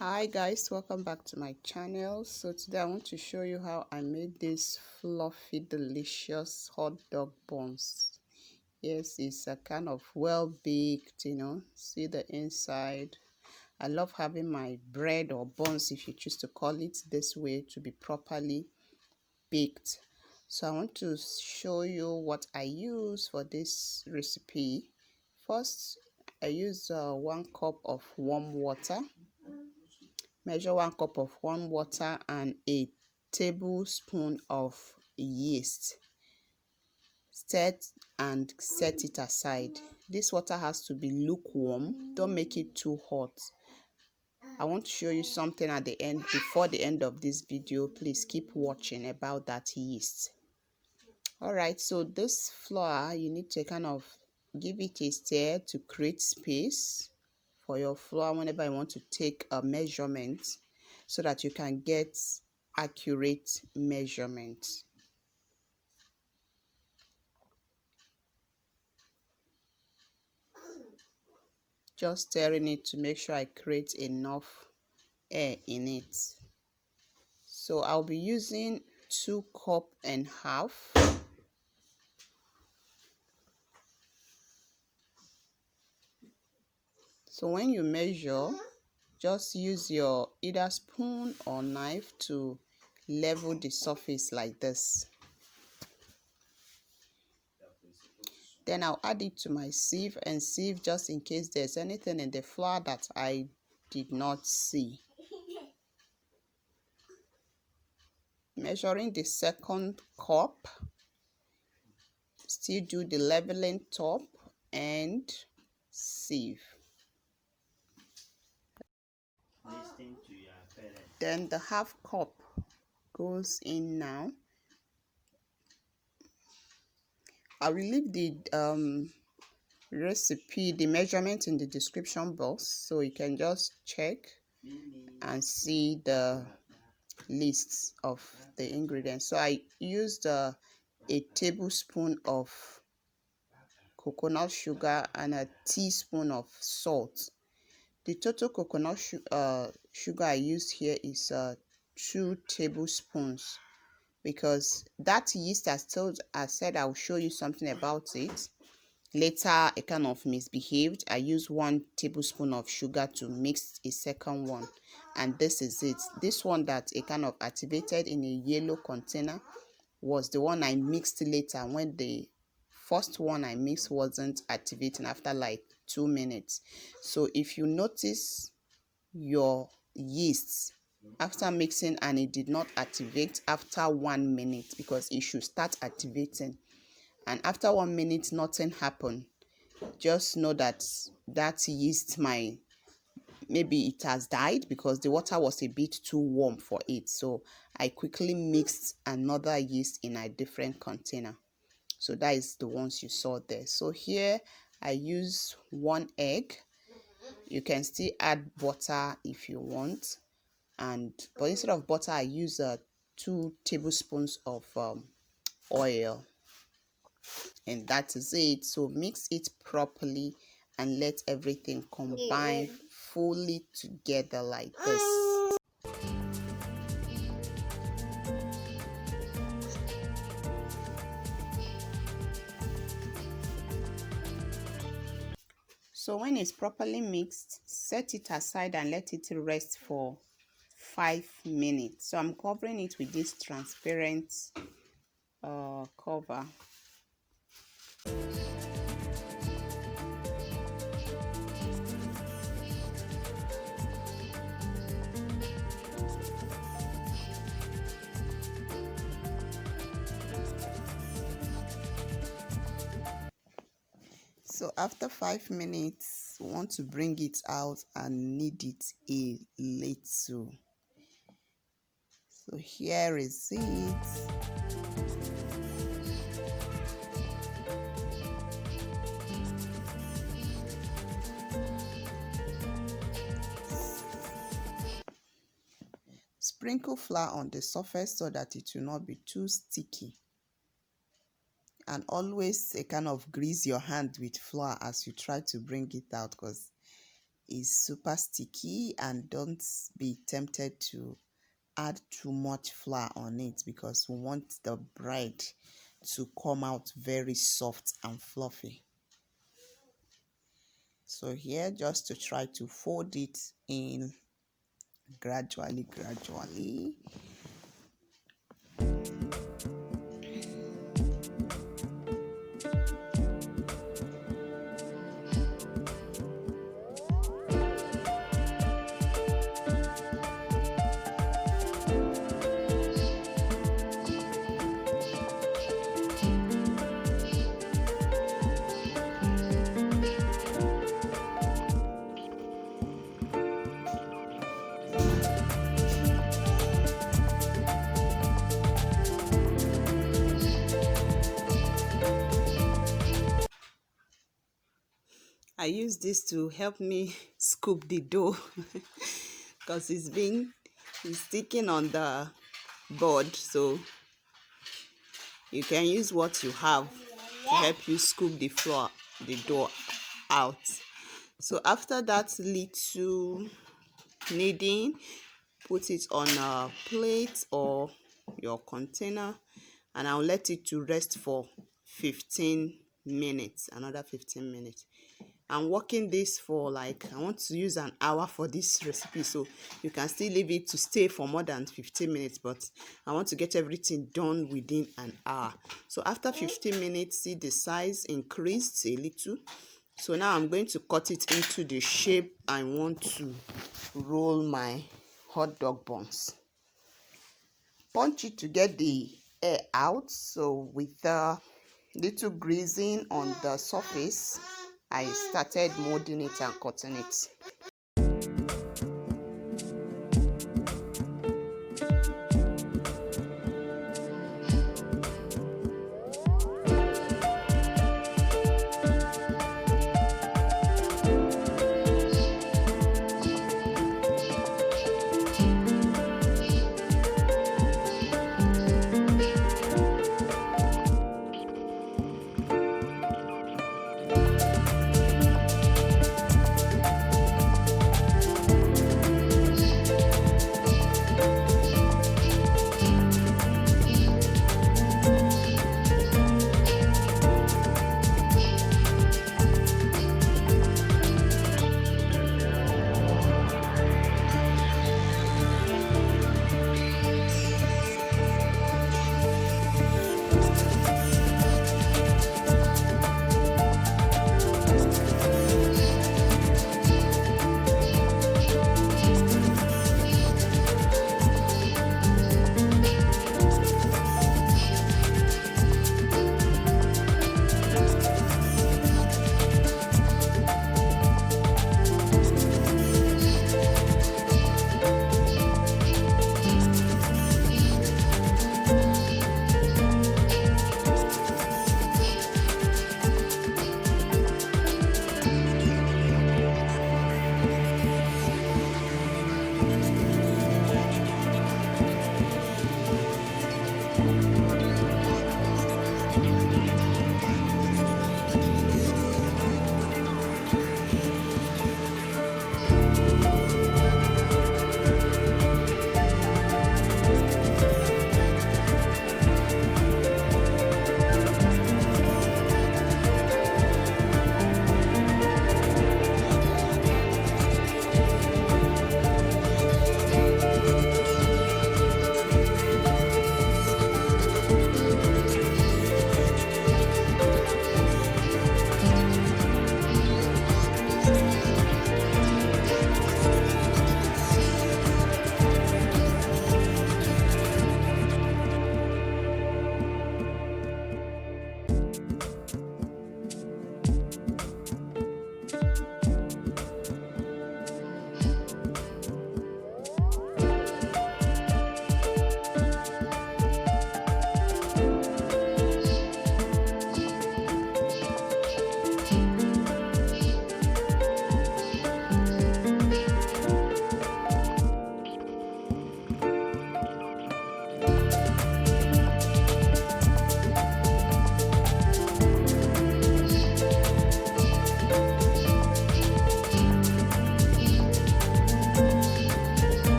Hi guys, welcome back to my channel. So today I want to show you how I made this fluffy delicious hot dog buns. Yes, it's a kind of well baked, see the inside. I love having my bread or buns, if you choose to call it this way, to be properly baked. So I want to show you what I use for this recipe. First, I use 1 cup of warm water. Measure 1 cup of warm water and a tablespoon of yeast. Stir and set it aside. This water has to be lukewarm. Don't make it too hot. I want to show you something at the end. Before the end of this video, please keep watching about that yeast. Alright, so this flour, you need to kind of give it a stir to create space for your flour whenever you want to take a measurement, so that you can get accurate measurement. Just stirring it to make sure I create enough air in it. So I'll be using 2.5 cups. So when you measure, just use your either spoon or knife to level the surface like this. Then I'll add it to my sieve and sieve just in case there's anything in the flour that I did not see. Measuring the 2nd cup, still do the leveling top and sieve. Then the 1/2 cup goes in now. I will leave the recipe, the measurement in the description box, so you can just check and see the lists of the ingredients. So I used a tablespoon of coconut sugar and a teaspoon of salt. The total coconut sugar I used here is 2 tablespoons, because that yeast, I said I'll show you something about it later. It kind of misbehaved. I used 1 tablespoon of sugar to mix a second one, and this is it. This one that it kind of activated in a yellow container was the one I mixed later, when the first one I mixed wasn't activating after like 2 minutes. So if you notice your yeast after mixing and it did not activate after 1 minute, because it should start activating, and after 1 minute nothing happened, just know that yeast maybe it has died, because the water was a bit too warm for it. So I quickly mixed another yeast in a different container. So that is the ones you saw there. So here I use 1 egg. You can still add butter if you want, but instead of butter I use 2 tablespoons of oil, and that is it. So mix it properly and let everything combine fully together like this. So when it's properly mixed, set it aside and let it rest for 5 minutes. So I'm covering it with this transparent cover. So after 5 minutes, we want to bring it out and knead it a little. So here is it. Sprinkle flour on the surface so that it will not be too sticky. And always kind of grease your hand with flour as you try to bring it out, because is super sticky, and don't be tempted to add too much flour on it, because we want the bread to come out very soft and fluffy. So here, just to try to fold it in gradually. I use this to help me scoop the dough because it's sticking on the board, so you can use what you have to help you scoop the dough out. So after that little kneading, put it on a plate or your container, and I'll let it to rest for 15 minutes, another 15 minutes. I'm working this for I want to use an hour for this recipe, so you can still leave it to stay for more than 15 minutes, but I want to get everything done within an hour. So after 15 minutes, see the size increased a little. So now I'm going to cut it into the shape I want to roll my hot dog buns. Punch it to get the air out. So with a little greasing on the surface, I started molding it and cutting it.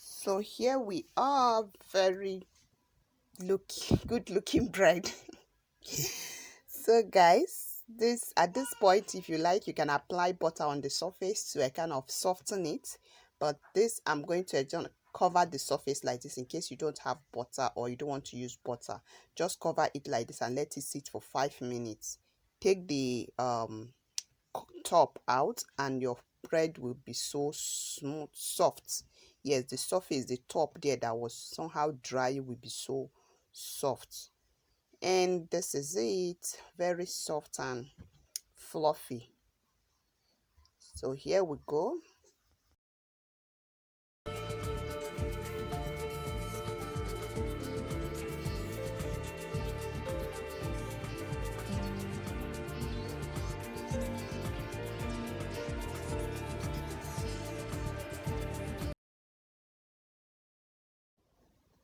So here we are, very good looking bread. So guys, this at this point, if you like, you can apply butter on the surface to kind of soften it, but this I'm going to just cover the surface like this in case you don't have butter or you don't want to use butter. Just cover it like this and let it sit for 5 minutes. Take the top out and your bread will be so smooth, soft. Yes, the surface, the top there that was somehow dry, will be so soft. And this is it, very soft and fluffy. So here we go.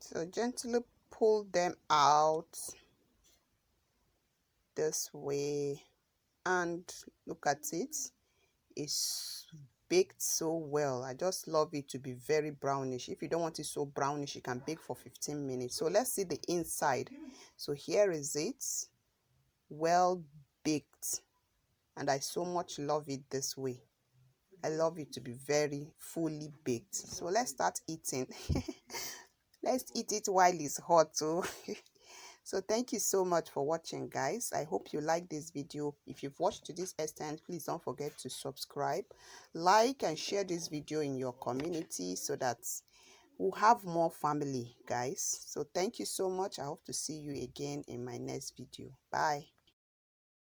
So gently pull them out this way and look at it. It's baked so well. I just love it to be very brownish. If you don't want it so brownish, you can bake for 15 minutes. So let's see the inside. So here is it, well baked, and I so much love it this way. I love it to be very fully baked. So let's start eating. Let's eat it while it's hot too. So thank you so much for watching, guys. I hope you like this video. If you've watched to this extent, please don't forget to subscribe, like, and share this video in your community so that we'll have more family, guys. So thank you so much. I hope to see you again in my next video. Bye.